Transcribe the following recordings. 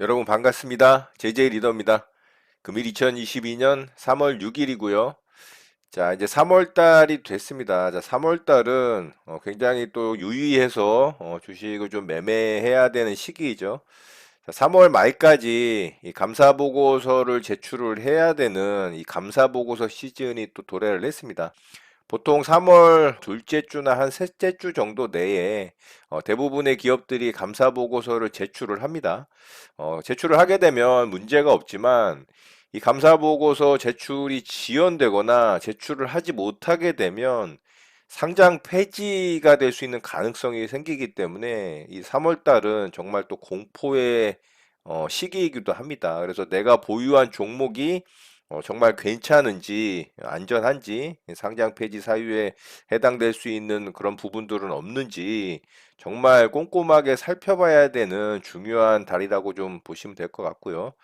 여러분 반갑습니다. JJ 리더입니다. 금일 2022년 3월 6일이고요. 자, 이제 3월 달이 됐습니다. 자, 3월 달은 굉장히 또 유의해서 주식을 좀 매매해야 되는 시기이죠. 자, 3월 말까지 이 감사 보고서를 제출을 해야 되는 이 감사 보고서 시즌이 또 도래를 했습니다. 보통 3월 둘째 주나 한 셋째 주 정도 내에 대부분의 기업들이 감사 보고서를 제출을 합니다. 제출을 하게 되면 문제가 없지만 이 감사 보고서 제출이 지연되거나 제출을 하지 못하게 되면 상장 폐지가 될 수 있는 가능성이 생기기 때문에 이 3월 달은 정말 또 공포의 시기이기도 합니다. 그래서 내가 보유한 종목이 정말 괜찮은지, 안전한지, 상장 폐지 사유에 해당될 수 있는 그런 부분들은 없는지 정말 꼼꼼하게 살펴봐야 되는 중요한 달이라고 좀 보시면 될 것 같고요.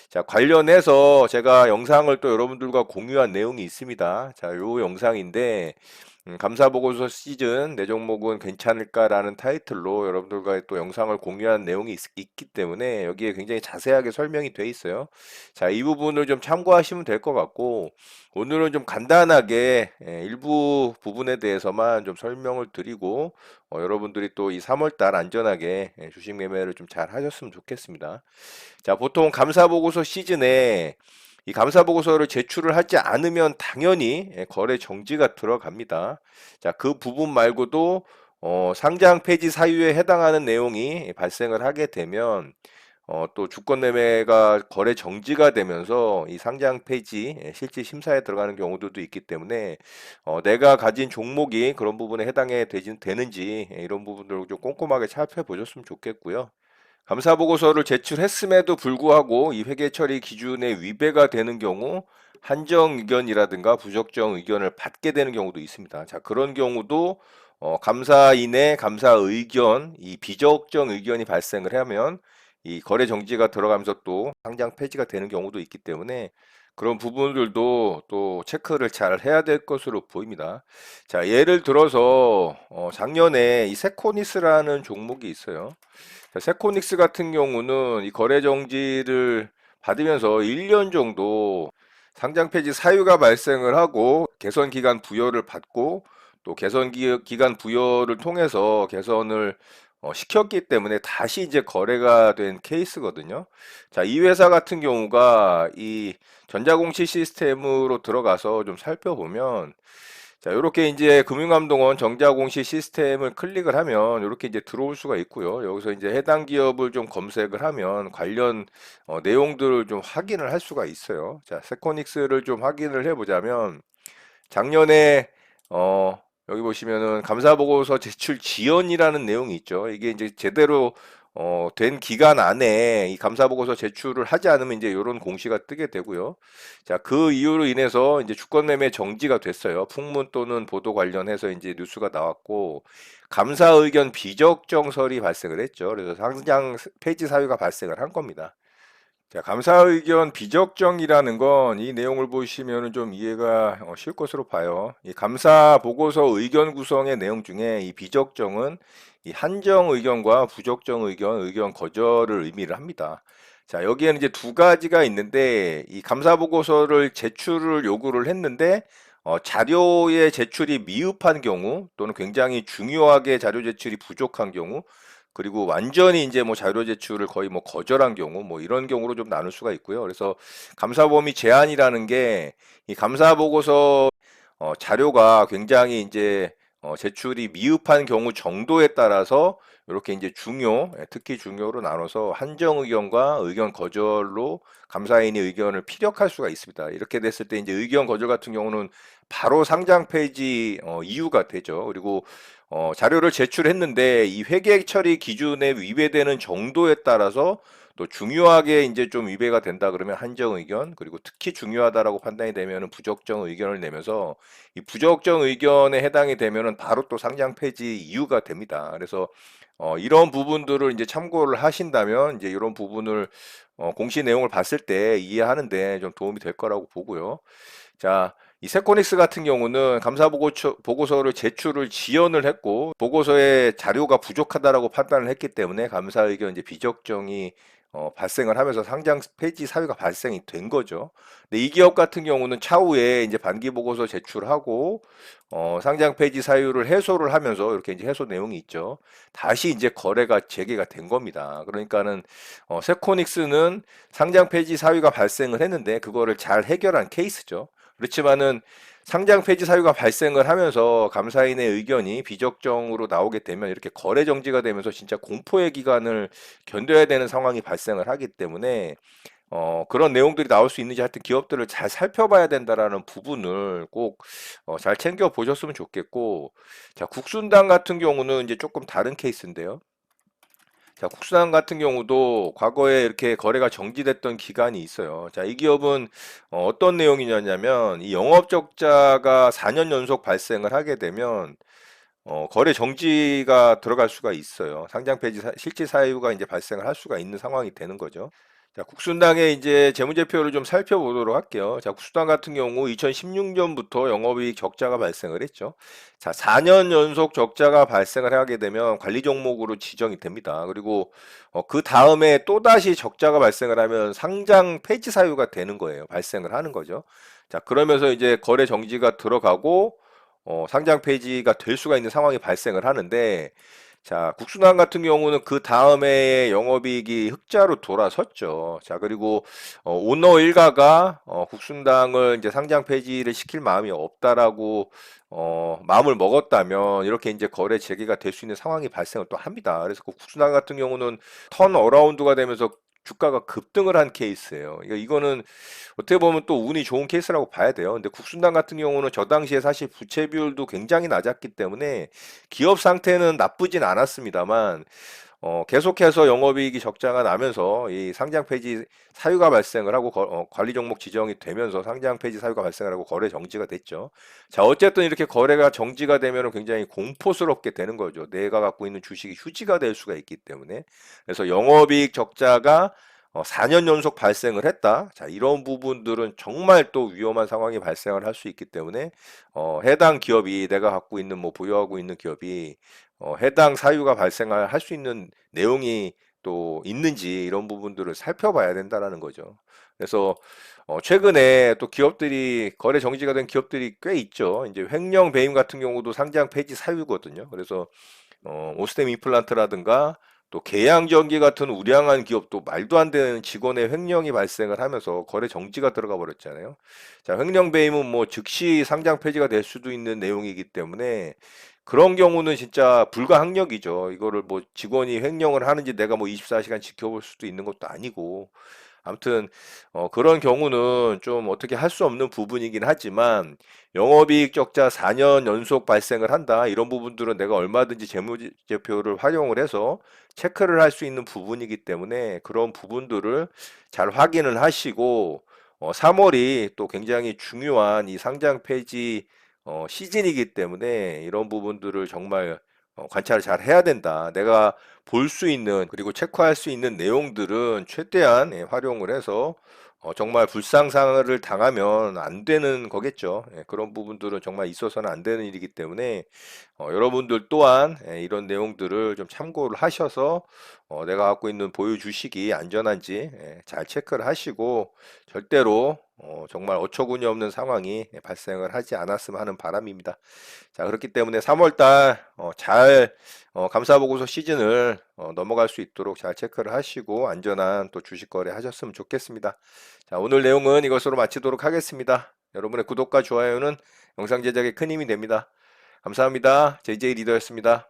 자, 관련해서 제가 영상을 또 여러분들과 공유한 내용이 있습니다. 자, 요 영상인데, 감사보고서 시즌 내 종목은 괜찮을까라는 타이틀로 여러분들과 또 영상을 공유한 내용이 있기 때문에 여기에 굉장히 자세하게 설명이 돼 있어요. 자, 이 부분을 좀 참고하시면 될 것 같고, 오늘은 좀 간단하게 일부 부분에 대해서만 좀 설명을 드리고, 여러분들이 또 이 3월달 안전하게 주식 매매를 좀 잘 하셨으면 좋겠습니다. 자, 보통 감사보고서 시즌에 이 감사보고서를 제출을 하지 않으면 당연히 거래 정지가 들어갑니다. 자, 그 부분 말고도 상장 폐지 사유에 해당하는 내용이 발생을 하게 되면 또 주권 매매가 거래 정지가 되면서 이 상장 폐지 실질 심사에 들어가는 경우들도 있기 때문에 내가 가진 종목이 그런 부분에 해당이 되는지 이런 부분들을 좀 꼼꼼하게 살펴보셨으면 좋겠고요. 감사 보고서를 제출했음에도 불구하고 이 회계 처리 기준에 위배가 되는 경우 한정 의견이라든가 부적정 의견을 받게 되는 경우도 있습니다. 자, 그런 경우도 감사인의 감사 의견, 이 비적정 의견이 발생을 하면 이 거래 정지가 들어가면서 또 상장 폐지가 되는 경우도 있기 때문에 그런 부분들도 또 체크를 잘 해야 될 것으로 보입니다. 자, 예를 들어서 작년에 이 세코니스라는 종목이 있어요. 세코닉스 같은 경우는 이 거래 정지를 받으면서 1년 정도 상장 폐지 사유가 발생을 하고 개선 기간 부여를 받고 또 개선 기간 부여를 통해서 개선을 시켰기 때문에 다시 이제 거래가 된 케이스거든요. 자, 이 회사 같은 경우가 이 전자공시 시스템으로 들어가서 좀 살펴보면 자, 이렇게 이제 금융감독원 정자공시 시스템을 클릭을 하면 이렇게 이제 들어올 수가 있고요. 여기서 이제 해당 기업을 좀 검색을 하면 관련 내용들을 좀 확인을 할 수가 있어요. 자, 세코닉스를 좀 확인을 해보자면 작년에 여기 보시면은 감사보고서 제출 지연이라는 내용이 있죠. 이게 이제 제대로 된 기간 안에 이 감사보고서 제출을 하지 않으면 이제 이런 공시가 뜨게 되고요. 자, 그 이유로 인해서 이제 주권 매매 정지가 됐어요. 풍문 또는 보도 관련해서 이제 뉴스가 나왔고 감사 의견 비적정설이 발생을 했죠. 그래서 상장 폐지 사유가 발생을 한 겁니다. 자, 감사 의견 비적정이라는 건 이 내용을 보시면 좀 이해가 쉬울 것으로 봐요. 이 감사 보고서 의견 구성의 내용 중에 이 비적정은 이 한정 의견과 부적정 의견, 의견 거절을 의미를 합니다. 자, 여기에는 이제 두 가지가 있는데 이 감사 보고서를 제출을 요구를 했는데 자료의 제출이 미흡한 경우 또는 굉장히 중요하게 자료 제출이 부족한 경우 그리고 완전히 이제 뭐 자료 제출을 거의 뭐 거절한 경우 뭐 이런 경우로 좀 나눌 수가 있고요. 그래서 감사 범위 제한이라는 게 이 감사 보고서 자료가 굉장히 이제 제출이 미흡한 경우 정도에 따라서 이렇게 이제 중요, 특히 중요로 나눠서 한정 의견과 의견 거절로 감사인이 의견을 피력할 수가 있습니다. 이렇게 됐을 때 이제 의견 거절 같은 경우는 바로 상장 폐지 이유가 되죠. 그리고 자료를 제출했는데 이 회계 처리 기준에 위배되는 정도에 따라서 또 중요하게 이제 좀 위배가 된다 그러면 한정 의견 그리고 특히 중요하다라고 판단이 되면은 부적정 의견을 내면서 이 부적정 의견에 해당이 되면은 바로 또 상장 폐지 이유가 됩니다. 그래서 이런 부분들을 이제 참고를 하신다면 이제 이런 부분을 공시 내용을 봤을 때 이해하는데 좀 도움이 될 거라고 보고요. 자, 이 세코닉스 같은 경우는 보고서를 제출을 지연을 했고 보고서에 자료가 부족하다라고 판단을 했기 때문에 감사 의견 이제 비적정이 발생을 하면서 상장 폐지 사유가 발생이 된 거죠. 근데 이 기업 같은 경우는 차후에 이제 반기 보고서 제출하고 상장 폐지 사유를 해소를 하면서 이렇게 이제 해소 내용이 있죠. 다시 이제 거래가 재개가 된 겁니다. 그러니까는 세코닉스는 상장 폐지 사유가 발생을 했는데 그거를 잘 해결한 케이스죠. 그렇지만은 상장 폐지 사유가 발생을 하면서 감사인의 의견이 비적정으로 나오게 되면 이렇게 거래 정지가 되면서 진짜 공포의 기간을 견뎌야 되는 상황이 발생을 하기 때문에 그런 내용들이 나올 수 있는지 하여튼 기업들을 잘 살펴봐야 된다라는 부분을 꼭 잘 챙겨 보셨으면 좋겠고, 자, 국순당 같은 경우는 이제 조금 다른 케이스인데요. 자, 국수당 같은 경우도 과거에 이렇게 거래가 정지됐던 기간이 있어요. 자, 이 기업은 떤 내용이냐면 이 영업 적자가 4년 연속 발생을 하게 되면 거래 정지가 들어갈 수가 있어요. 상장 폐지 실질 사유가 이제 발생을 할 수가 있는 상황이 되는 거죠. 자, 국순당의 이제 재무제표를 좀 살펴보도록 할게요. 자, 국순당 같은 경우 2016년부터 영업이익 적자가 발생을 했죠. 자, 4년 연속 적자가 발생을 하게 되면 관리 종목으로 지정이 됩니다. 그리고 그 다음에 또다시 적자가 발생을 하면 상장 폐지 사유가 되는 거예요. 발생을 하는 거죠. 자, 그러면서 이제 거래 정지가 들어가고 상장 폐지가 될 수가 있는 상황이 발생을 하는데, 자, 국순항 같은 경우는 그 다음에 영업이익이 흑자로 돌아섰죠. 자, 그리고 오너 일가가 국순당을 이제 상장 폐지를 시킬 마음이 없다라고 마음을 먹었다면 이렇게 이제 거래 재개가 될 수 있는 상황이 발생을 또 합니다. 그래서 그 국순당 같은 경우는 턴 어라운드가 되면서 주가가 급등을 한 케이스예요. 이거는 어떻게 보면 또 운이 좋은 케이스라고 봐야 돼요. 근데 국순당 같은 경우는 저 당시에 사실 부채 비율도 굉장히 낮았기 때문에 기업 상태는 나쁘진 않았습니다만 계속해서 영업이익이 적자가 나면서 이 상장 폐지 사유가 발생을 하고 관리 종목 지정이 되면서 상장 폐지 사유가 발생을 하고 거래 정지가 됐죠. 자, 어쨌든 이렇게 거래가 정지가 되면 굉장히 공포스럽게 되는 거죠. 내가 갖고 있는 주식이 휴지가 될 수가 있기 때문에. 그래서 영업이익 적자가 4년 연속 발생을 했다. 자, 이런 부분들은 정말 또 위험한 상황이 발생을 할 수 있기 때문에 해당 기업이 내가 갖고 있는 뭐 보유하고 있는 기업이 해당 사유가 발생할 할 수 있는 내용이 또 있는지 이런 부분들을 살펴봐야 된다라는 거죠. 그래서 최근에 또 기업들이 거래 정지가 된 기업들이 꽤 있죠. 이제 횡령 배임 같은 경우도 상장 폐지 사유거든요. 그래서 오스템 임플란트라든가 또 계양전기 같은 우량한 기업도 말도 안 되는 직원의 횡령이 발생을 하면서 거래 정지가 들어가 버렸잖아요. 자, 횡령 배임은 뭐 즉시 상장 폐지가 될 수도 있는 내용이기 때문에 그런 경우는 진짜 불가항력이죠. 이거를 뭐 직원이 횡령을 하는지 내가 뭐 24시간 지켜볼 수도 있는 것도 아니고 아무튼 그런 경우는 좀 어떻게 할 수 없는 부분이긴 하지만 영업이익 적자 4년 연속 발생을 한다. 이런 부분들은 내가 얼마든지 재무제표를 활용을 해서 체크를 할 수 있는 부분이기 때문에 그런 부분들을 잘 확인을 하시고 3월이 또 굉장히 중요한 이 상장 폐지 시즌이기 때문에 이런 부분들을 정말 관찰을 잘 해야 된다. 내가 볼 수 있는 그리고 체크할 수 있는 내용들은 최대한 활용을 해서 정말 불상사를 당하면 안 되는 거겠죠. 그런 부분들은 정말 있어서는 안 되는 일이기 때문에 여러분들 또한 이런 내용들을 좀 참고를 하셔서 내가 갖고 있는 보유 주식이 안전한지 잘 체크를 하시고 절대로 정말 어처구니 없는 상황이 발생을 하지 않았으면 하는 바람입니다. 자, 그렇기 때문에 3월달 잘 감사보고서 시즌을 넘어갈 수 있도록 잘 체크를 하시고 안전한 또 주식 거래 하셨으면 좋겠습니다. 자, 오늘 내용은 이것으로 마치도록 하겠습니다. 여러분의 구독과 좋아요는 영상 제작에 큰 힘이 됩니다. 감사합니다. JJ 리더였습니다.